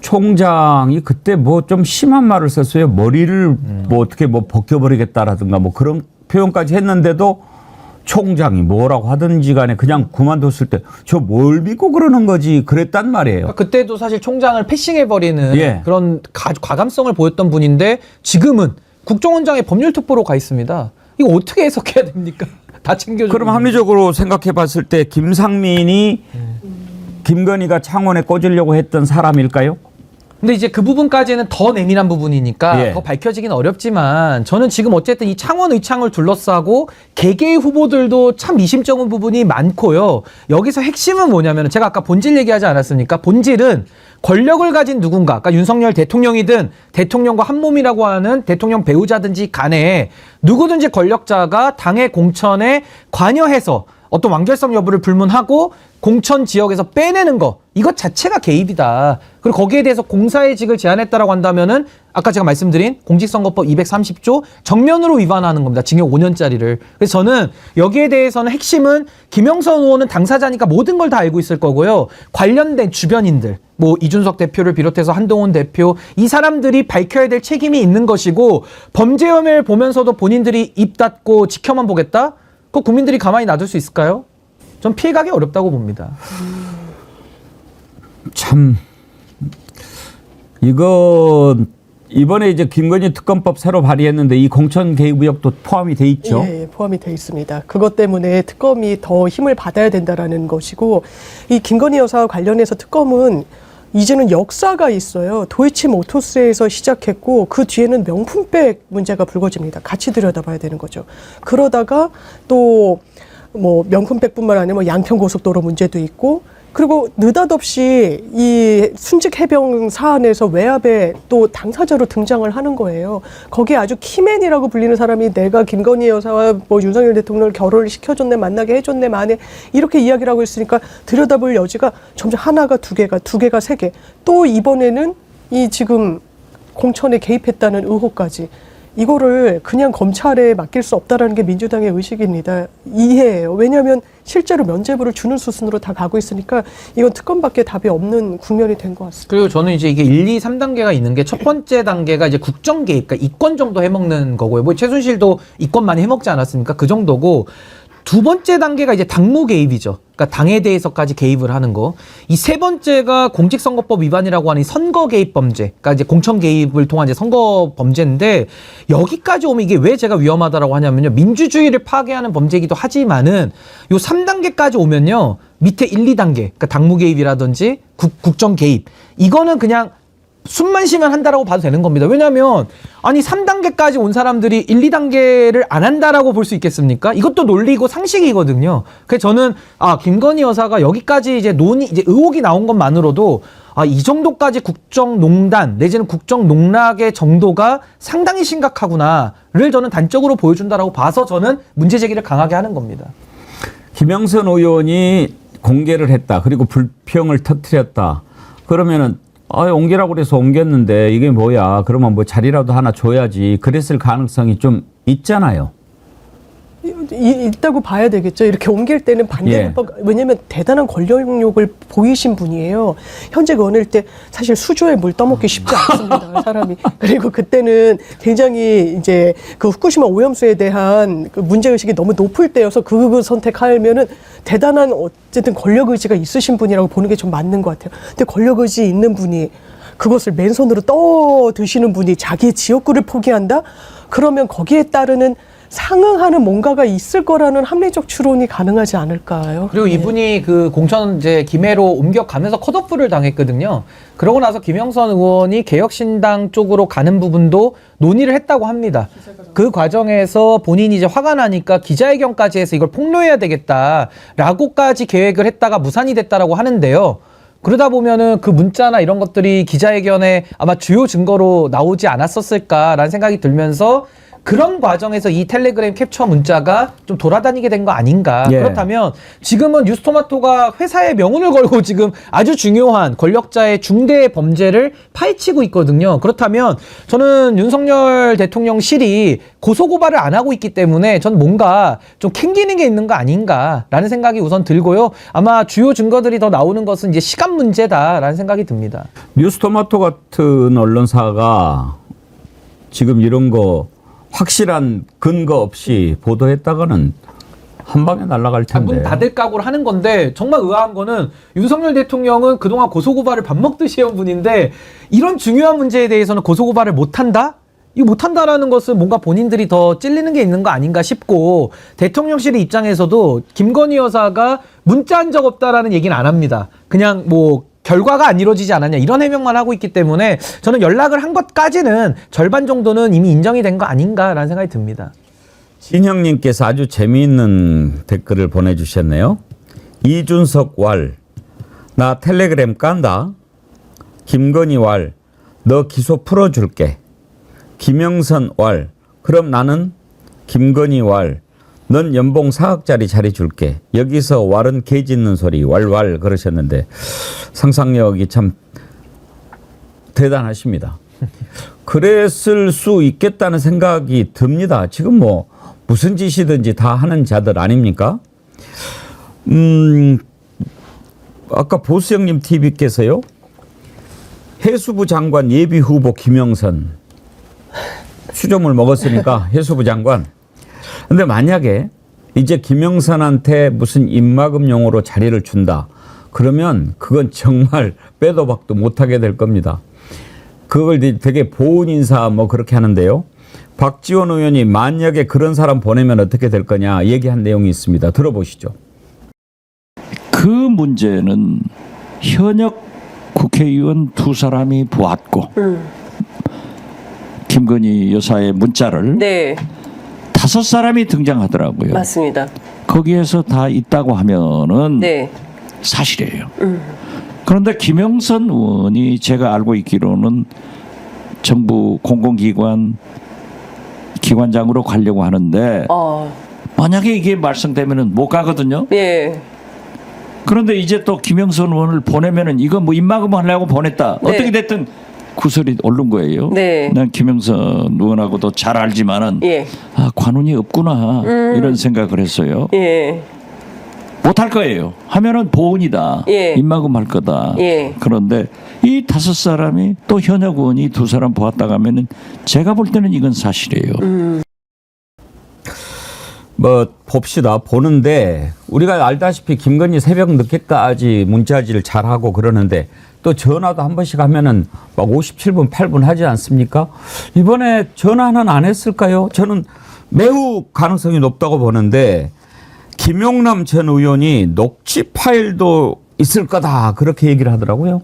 총장이 그때 뭐 좀 심한 말을 썼어요. 머리를 뭐 어떻게 뭐 벗겨버리겠다라든가 뭐 그런 표현까지 했는데도 총장이 뭐라고 하든지 간에 그냥 그만뒀을 때 저 뭘 믿고 그러는 거지 그랬단 말이에요. 그러니까 그때도 사실 총장을 패싱해버리는 예. 그런 과감성을 보였던 분인데 지금은 국정원장의 법률특보로 가 있습니다. 이거 어떻게 해석해야 됩니까? 다 챙겨주고. 그럼 합리적으로 생각해 봤을 때 김상민이 김건희가 창원에 꽂으려고 했던 사람일까요? 근데 이제 그 부분까지는 더 내밀한 부분이니까 예. 더 밝혀지긴 어렵지만, 저는 지금 어쨌든 이 창원 의창을 둘러싸고 개개의 후보들도 참 미심쩍은 부분이 많고요. 여기서 핵심은 뭐냐면, 제가 아까 본질 얘기하지 않았습니까? 본질은 권력을 가진 누군가, 그러니까 윤석열 대통령이든 대통령과 한 몸이라고 하는 대통령 배우자든지 간에 누구든지 권력자가 당의 공천에 관여해서 어떤 완결성 여부를 불문하고 공천 지역에서 빼내는 거, 이것 자체가 개입이다. 그리고 거기에 대해서 공사의 직을 제한했다라고 한다면은 아까 제가 말씀드린 공직선거법 230조 정면으로 위반하는 겁니다. 징역 5년짜리를. 그래서 저는 여기에 대해서는 핵심은 김영선 의원은 당사자니까 모든 걸 다 알고 있을 거고요. 관련된 주변인들, 뭐 이준석 대표를 비롯해서 한동훈 대표, 이 사람들이 밝혀야 될 책임이 있는 것이고, 범죄 혐의를 보면서도 본인들이 입 닫고 지켜만 보겠다? 그 국민들이 가만히 놔둘 수 있을까요? 전 피해가기 어렵다고 봅니다. 참 이건 이번에 이제 김건희 특검법 새로 발의했는데 이 공천 개입 의혹도 포함이 돼 있죠. 예, 포함이 돼 있습니다. 그것 때문에 특검이 더 힘을 받아야 된다라는 것이고, 이 김건희 여사와 관련해서 특검은 이제는 역사가 있어요. 도이치모터스에서 시작했고 그 뒤에는 명품백 문제가 불거집니다. 같이 들여다봐야 되는 거죠. 그러다가 또 뭐 명품백뿐만 아니라 뭐 양평고속도로 문제도 있고, 그리고 느닷없이 이 순직 해병 사안에서 외압에 또 당사자로 등장을 하는 거예요. 거기에 아주 키맨이라고 불리는 사람이 내가 김건희 여사와 뭐 윤석열 대통령을 결혼을 시켜줬네, 만나게 해줬네, 만에 이렇게 이야기를 하고 있으니까 들여다볼 여지가 점점 하나가 두 개가 세 개. 또 이번에는 이 지금 공천에 개입했다는 의혹까지. 이거를 그냥 검찰에 맡길 수 없다라는 게 민주당의 의식입니다. 이해해요. 왜냐하면 실제로 면죄부를 주는 수순으로 다 가고 있으니까 이건 특검밖에 답이 없는 국면이 된 것 같습니다. 그리고 저는 이제 이게 1, 2, 3단계가 있는 게 첫 번째 단계가 이제 국정 개입, 그러니까 이권 정도 해먹는 거고요. 뭐 최순실도 이권 많이 해먹지 않았습니까? 그 정도고. 두 번째 단계가 이제 당무 개입이죠. 그러니까 당에 대해서까지 개입을 하는 거. 이 세 번째가 공직선거법 위반이라고 하는 선거 개입 범죄. 그러니까 이제 공천 개입을 통한 이제 선거 범죄인데 여기까지 오면 이게 왜 제가 위험하다라고 하냐면요. 민주주의를 파괴하는 범죄이기도 하지만은 요 3단계까지 오면요. 밑에 1, 2단계. 그러니까 당무 개입이라든지 국정 개입. 이거는 그냥 숨만 쉬면 한다라고 봐도 되는 겁니다. 왜냐하면 아니 3단계까지 온 사람들이 1, 2단계를 안 한다라고 볼 수 있겠습니까? 이것도 논리고 상식이거든요. 그래서 저는 김건희 여사가 여기까지 이제 이제 의혹이 나온 것만으로도 이 정도까지 국정농단 내지는 국정농락의 정도가 상당히 심각하구나를 저는 단적으로 보여준다라고 봐서 저는 문제 제기를 강하게 하는 겁니다. 김영선 의원이 공개를 했다. 그리고 불평을 터뜨렸다. 그러면은 옮기라고 그래서 옮겼는데 이게 뭐야? 그러면 뭐 자리라도 하나 줘야지. 그랬을 가능성이 좀 있잖아요. 있다고 봐야 되겠죠. 이렇게 옮길 때는 반대급박, 왜냐하면 대단한 권력욕을 보이신 분이에요. 현재 어릴 때 사실 수조에 물 떠먹기 쉽지 않습니다. 사람이. 그리고 그때는 굉장히 이제 그 후쿠시마 오염수에 대한 그 문제의식이 너무 높을 때여서 그 선택하면은 대단한 어쨌든 권력의지가 있으신 분이라고 보는 게 좀 맞는 것 같아요. 근데 권력의지 있는 분이 그것을 맨손으로 떠 드시는 분이 자기의 지역구를 포기한다? 그러면 거기에 따르는 상응하는 뭔가가 있을 거라는 합리적 추론이 가능하지 않을까요? 그리고 이분이 그 공천 이제 김해로 옮겨가면서 컷오프를 당했거든요. 그러고 나서 김영선 의원이 개혁신당 쪽으로 가는 부분도 논의를 했다고 합니다. 그 과정에서 본인이 이제 화가 나니까 기자회견까지 해서 이걸 폭로해야 되겠다라고까지 계획을 했다가 무산이 됐다라고 하는데요. 그러다 보면은 그 문자나 이런 것들이 기자회견에 아마 주요 증거로 나오지 않았었을까라는 생각이 들면서 그런 과정에서 이 텔레그램 캡처 문자가 좀 돌아다니게 된 거 아닌가. 그렇다면 지금은 뉴스토마토가 회사의 명운을 걸고 지금 아주 중요한 권력자의 중대 범죄를 파헤치고 있거든요. 그렇다면 저는 윤석열 대통령실이 고소고발을 안 하고 있기 때문에 전 뭔가 좀 캥기는 게 있는 거 아닌가라는 생각이 우선 들고요. 아마 주요 증거들이 더 나오는 것은 이제 시간 문제다라는 생각이 듭니다. 뉴스토마토 같은 언론사가 지금 이런 거 확실한 근거 없이 보도했다가는 한 방에 날아갈 텐데. 문 닫을 각오를 하는 건데 정말 의아한 거는 윤석열 대통령은 그동안 고소고발을 밥 먹듯이 해온 분인데 이런 중요한 문제에 대해서는 고소고발을 못한다? 이거 못한다라는 것은 뭔가 본인들이 더 찔리는 게 있는 거 아닌가 싶고 대통령실의 입장에서도 김건희 여사가 문자 한 적 없다라는 얘기는 안 합니다. 그냥 뭐 결과가 안 이루어지지 않았냐 이런 해명만 하고 있기 때문에 저는 연락을 한 것까지는 절반 정도는 이미 인정이 된 거 아닌가라는 생각이 듭니다. 진형님께서 아주 재미있는 댓글을 보내주셨네요. 이준석 왈, 나 텔레그램 깐다. 김건희 왈, 너 기소 풀어줄게. 김영선 왈, 그럼 나는 김건희 왈, 넌 연봉 4억짜리 자리 줄게. 여기서 왈은 개 짖는 소리 왈왈 그러셨는데 상상력이 참 대단하십니다. 그랬을 수 있겠다는 생각이 듭니다. 지금 뭐 무슨 짓이든지 다 하는 자들 아닙니까? 아까 보수형님 TV께서요. 해수부 장관 예비 후보 김영선 수조물 먹었으니까 해수부 장관. 근데 만약에 이제 김영선한테 무슨 입막음용으로 자리를 준다. 그러면 그건 정말 빼도 박도 못하게 될 겁니다. 그걸 되게 보훈 인사 뭐 그렇게 하는데요. 박지원 의원이 만약에 그런 사람 보내면 어떻게 될 거냐 얘기한 내용이 있습니다. 들어보시죠. 그 문제는 현역 국회의원 두 사람이 보았고 김건희 여사의 문자를 네, 5사람이 등장하더라고요. 맞습니다. 거기에서 다 있다고 하면은 네. 사실이에요. 그런데 김영선 의원이 제가 알고 있기로는 정부 공공기관 기관장으로 가려고 하는데 만약에 이게 말썽되면은 못 가거든요. 예. 그런데 이제 또 김영선 의원을 보내면은 이거 뭐 입막음 하려고 보냈다. 네. 어떻게 됐든 구설이 오른 거예요. 네. 난 김영선 의원하고도 잘 알지만은 예. 아 관운이 없구나 이런 생각을 했어요. 예. 못할 거예요. 하면은 보은이다. 예. 입막음 할 거다. 예. 그런데 이 5사람이 또 현역 의원이 2사람 보았다가 하면은 제가 볼 때는 이건 사실이에요. 뭐 봅시다. 보는데 우리가 알다시피 김건희 새벽 늦게까지 문자질을 잘하고 그러는데 또 전화도 한 번씩 하면은 막 57분, 8분 하지 않습니까? 이번에 전화는 안 했을까요? 저는 매우 가능성이 높다고 보는데 김용남 전 의원이 녹취 파일도 있을 거다 그렇게 얘기를 하더라고요.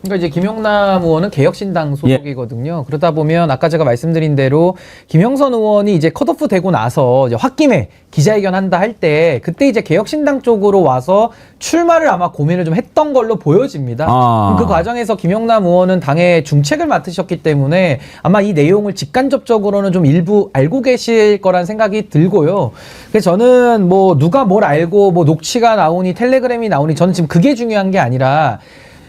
그러니까 이제 김용남 의원은 개혁신당 소속이거든요. 그러다 보면 아까 제가 말씀드린 대로 김영선 의원이 이제 컷오프 되고 나서 이제 홧김에 기자회견 한다 할 때 그때 이제 개혁신당 쪽으로 와서 출마를 아마 고민을 좀 했던 걸로 보여집니다. 그 과정에서 김용남 의원은 당의 중책을 맡으셨기 때문에 아마 이 내용을 직간접적으로는 좀 일부 알고 계실 거란 생각이 들고요. 그래서 저는 뭐 누가 뭘 알고 뭐 녹취가 나오니 텔레그램이 나오니 저는 지금 그게 중요한 게 아니라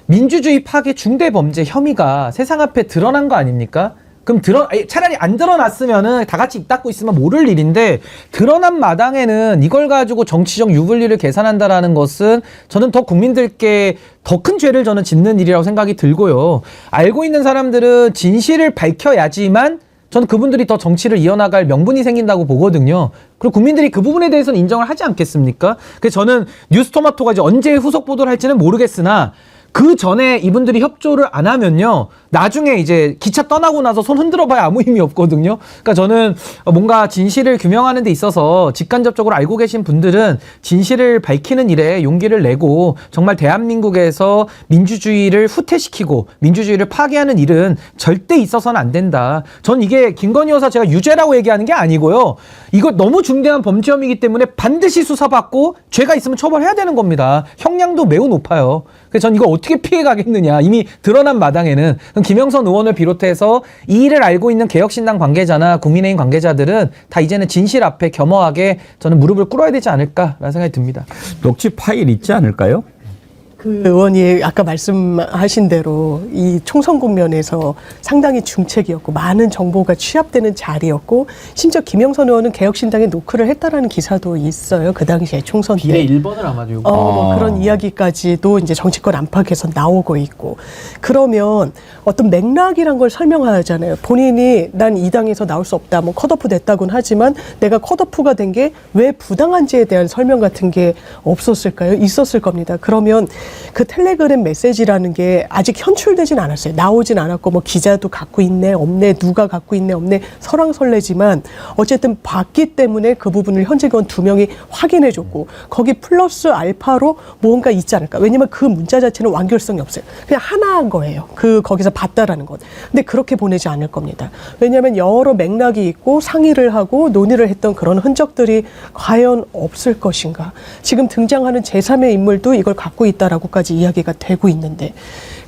민주주의 파괴 중대범죄 혐의가 세상 앞에 드러난 거 아닙니까? 그럼 차라리 안 드러났으면은 다 같이 입 닫고 있으면 모를 일인데 드러난 마당에는 이걸 가지고 정치적 유불리를 계산한다라는 것은 저는 더 국민들께 더 큰 죄를 저는 짓는 일이라고 생각이 들고요. 알고 있는 사람들은 진실을 밝혀야지만 저는 그분들이 더 정치를 이어나갈 명분이 생긴다고 보거든요. 그리고 국민들이 그 부분에 대해서는 인정을 하지 않겠습니까? 그래서 저는 뉴스토마토가 이제 언제 후속 보도를 할지는 모르겠으나 그 전에 이분들이 협조를 안 하면요, 나중에 이제 기차 떠나고 나서 손 흔들어봐야 아무 의미 없거든요. 그러니까 저는 뭔가 진실을 규명하는 데 있어서 직간접적으로 알고 계신 분들은 진실을 밝히는 일에 용기를 내고 정말 대한민국에서 민주주의를 후퇴시키고 민주주의를 파괴하는 일은 절대 있어서는 안 된다. 전 이게 김건희 여사 제가 유죄라고 얘기하는 게 아니고요. 이거 너무 중대한 범죄 혐의이기 때문에 반드시 수사받고 죄가 있으면 처벌해야 되는 겁니다. 형량도 매우 높아요. 그래서 전 이걸 어떻게 피해가겠느냐. 이미 드러난 마당에는. 그럼 김영선 의원을 비롯해서 이 일을 알고 있는 개혁신당 관계자나 국민의힘 관계자들은 다 이제는 진실 앞에 겸허하게 저는 무릎을 꿇어야 되지 않을까라는 생각이 듭니다. 녹취 파일 있지 않을까요? 그 의원이 아까 말씀하신 대로 이 총선 국면에서 상당히 중책이었고 많은 정보가 취합되는 자리였고 심지어 김영선 의원은 개혁신당에 노크를 했다라는 기사도 있어요. 그 당시에 총선 때. 비례 1번을 아마도 요구. 뭐 그런 이야기까지도 이제 정치권 안팎에서 나오고 있고 그러면 어떤 맥락이란 걸 설명하잖아요. 본인이 난 이 당에서 나올 수 없다. 뭐 컷오프 됐다고는 하지만 내가 컷오프가 된 게 왜 부당한지에 대한 설명 같은 게 없었을까요? 있었을 겁니다. 그러면 그 텔레그램 메시지라는 게 아직 현출되진 않았어요. 나오진 않았고 뭐 기자도 갖고 있네 없네 누가 갖고 있네 없네 설왕설래지만 어쨌든 봤기 때문에 그 부분을 현직원 2명이 확인해줬고 거기 플러스 알파로 뭔가 있지 않을까. 왜냐면 그 문자 자체는 완결성이 없어요. 그냥 하나인 거예요. 거기서 봤다라는 건. 근데 그렇게 보내지 않을 겁니다. 왜냐하면 여러 맥락이 있고 상의를 하고 논의를 했던 그런 흔적들이 과연 없을 것인가. 지금 등장하는 제3의 인물도 이걸 갖고 있다라고 까지 이야기가 되고 있는데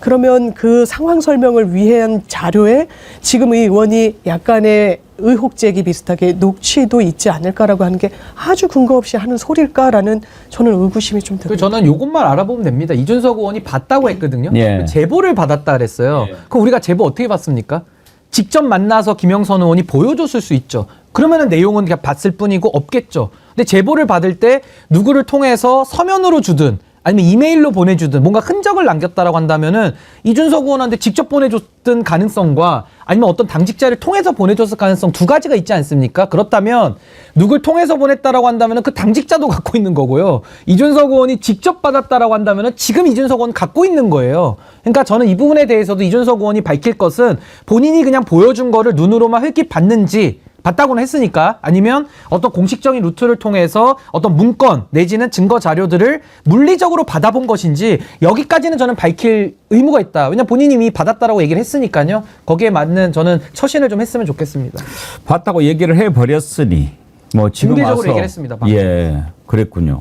그러면 그 상황 설명을 위한 자료에 지금 의 의원이 약간의 의혹 제기 비슷하게 녹취도 있지 않을까라고 하는 게 아주 근거 없이 하는 소리일까라는 저는 의구심이 좀 듭니다. 저는 요것만 알아보면 됩니다. 이준석 의원이 봤다고 했거든요. 예. 제보를 받았다 그랬어요. 그럼 우리가 제보 어떻게 받습니까? 직접 만나서 김영선 의원이 보여줬을 수 있죠. 그러면은 내용은 그냥 봤을 뿐이고 없겠죠. 근데 제보를 받을 때 누구를 통해서 서면으로 주든 아니면 이메일로 보내주든 뭔가 흔적을 남겼다라고 한다면은 이준석 의원한테 직접 보내줬던 가능성과 아니면 어떤 당직자를 통해서 보내줬을 가능성 두 가지가 있지 않습니까? 그렇다면 누굴 통해서 보냈다라고 한다면은 그 당직자도 갖고 있는 거고요. 이준석 의원이 직접 받았다라고 한다면은 지금 이준석 의원 갖고 있는 거예요. 그러니까 저는 이 부분에 대해서도 이준석 의원이 밝힐 것은 본인이 그냥 보여준 거를 눈으로만 획기 봤는지 봤다고는 했으니까 아니면 어떤 공식적인 루트를 통해서 어떤 문건 내지는 증거 자료들을 물리적으로 받아본 것인지 여기까지는 저는 밝힐 의무가 있다. 왜냐면 본인이 이미 받았다라고 얘기를 했으니까요. 거기에 맞는 저는 처신을 좀 했으면 좋겠습니다. 봤다고 얘기를 해버렸으니 뭐 지금 공개적으로 와서 얘기를 했습니다. 방금. 예. 그랬군요.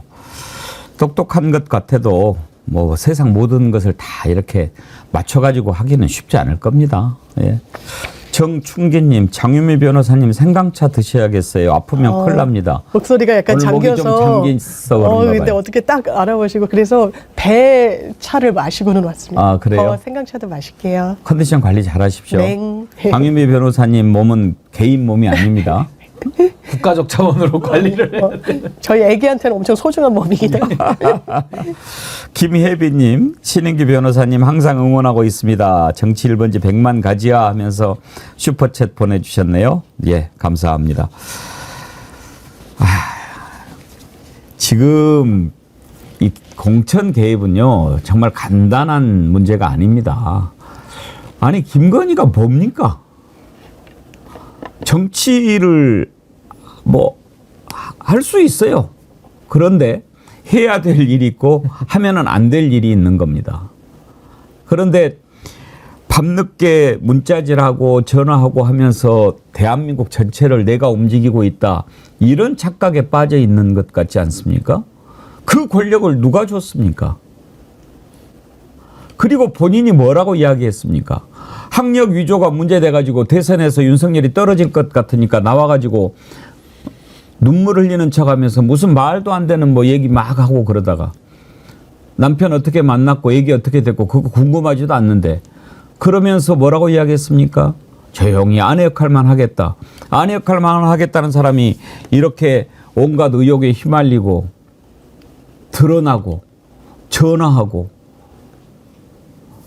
똑똑한 것 같아도 뭐 세상 모든 것을 다 이렇게 맞춰가지고 하기는 쉽지 않을 겁니다. 예. 정충기님, 장유미 변호사님 생강차 드셔야겠어요. 아프면 큰일 납니다. 목소리가 약간 오늘 목이 좀 잠겨서. 잠겨있어 그런가 근데 봐요. 어떻게 딱 알아보시고 그래서 배 차를 마시고는 왔습니다. 아, 그래요? 생강차도 마실게요. 컨디션 관리 잘 하십시오. 네. 장유미 변호사님 몸은 개인 몸이 아닙니다. 국가적 차원으로 관리를 해야 돼. 저희 애기한테는 엄청 소중한 몸이기 때문에. 김혜비님, 신인기 변호사님 항상 응원하고 있습니다. 정치 1번지 100만 가지야 하면서 슈퍼챗 보내주셨네요. 예, 감사합니다. 지금 이 공천 개입은요, 정말 간단한 문제가 아닙니다. 아니, 김건희가 뭡니까? 정치를 뭐 할 수 있어요. 그런데 해야 될 일이 있고 하면은 안 될 일이 있는 겁니다. 그런데 밤늦게 문자질하고 전화하고 하면서 대한민국 전체를 내가 움직이고 있다. 이런 착각에 빠져 있는 것 같지 않습니까? 그 권력을 누가 줬습니까? 그리고 본인이 뭐라고 이야기했습니까? 학력 위조가 문제돼가지고 대선에서 윤석열이 떨어질 것 같으니까 나와가지고 눈물 흘리는 척하면서 무슨 말도 안 되는 뭐 얘기 막 하고 그러다가 남편 어떻게 만났고 얘기 어떻게 됐고 그거 궁금하지도 않는데 그러면서 뭐라고 이야기했습니까? 조용히 아내 역할만 하겠다. 아내 역할만 하겠다는 사람이 이렇게 온갖 의혹에 휘말리고 드러나고 전화하고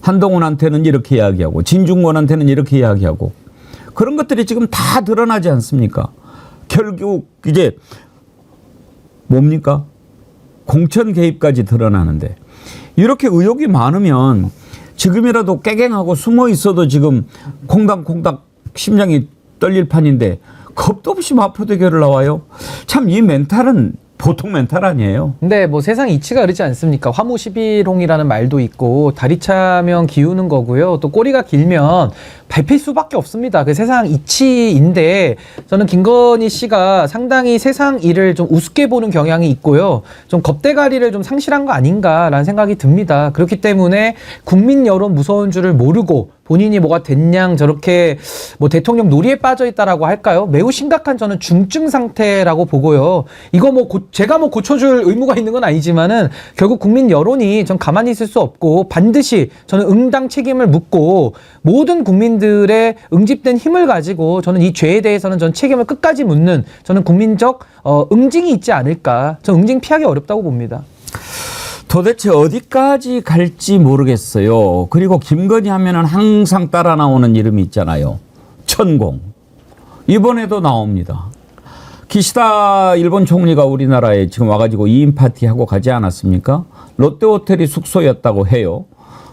한동훈한테는 이렇게 이야기하고 진중권한테는 이렇게 이야기하고 그런 것들이 지금 다 드러나지 않습니까? 결국 이제 뭡니까? 공천 개입까지 드러나는데 이렇게 의혹이 많으면 지금이라도 깨갱하고 숨어 있어도 지금 콩닥콩닥 심장이 떨릴 판인데 겁도 없이 마포 대교를 나와요. 참 이 멘탈은 보통 멘탈 아니에요. 근데 뭐 세상 이치가 그렇지 않습니까? 화무 11홍이라는 말도 있고 다리 차면 기우는 거고요. 또 꼬리가 길면 밟힐 수밖에 없습니다. 그 세상 이치인데 저는 김건희 씨가 상당히 세상 일을 좀 우습게 보는 경향이 있고요. 좀 겁대가리를 좀 상실한 거 아닌가라는 생각이 듭니다. 그렇기 때문에 국민 여론 무서운 줄을 모르고 본인이 뭐가 됐냥 저렇게 뭐 대통령 놀이에 빠져 있다라고 할까요? 매우 심각한 저는 중증 상태라고 보고요. 이거 뭐 제가 뭐 고쳐줄 의무가 있는 건 아니지만은 결국 국민 여론이 전 가만히 있을 수 없고 반드시 저는 응당 책임을 묻고 모든 국민들의 응집된 힘을 가지고 저는 이 죄에 대해서는 전 책임을 끝까지 묻는 저는 국민적 응징이 있지 않을까. 전 응징 피하기 어렵다고 봅니다. 도대체 어디까지 갈지 모르겠어요. 그리고 김건희 하면은 항상 따라 나오는 이름이 있잖아요. 천공. 이번에도 나옵니다. 기시다 일본 총리가 우리나라에 지금 와가지고 2인 파티 하고 가지 않았습니까? 롯데호텔이 숙소였다고 해요.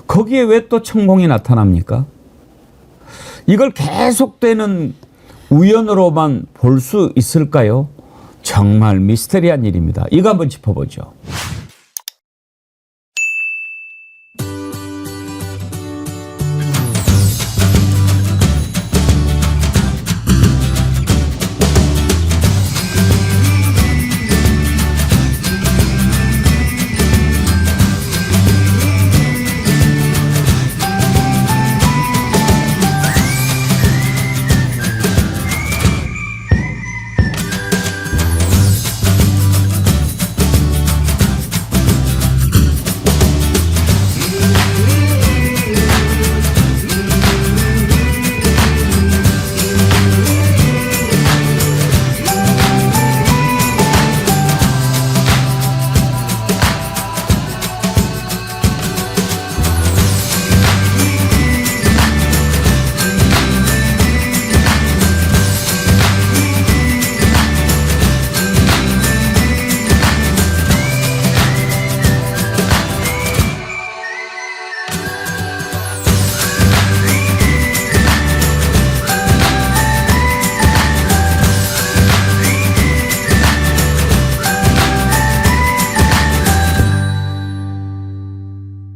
거기에 왜 또 천공이 나타납니까? 이걸 계속되는 우연으로만 볼 수 있을까요? 정말 미스테리한 일입니다. 이거 한번 짚어보죠.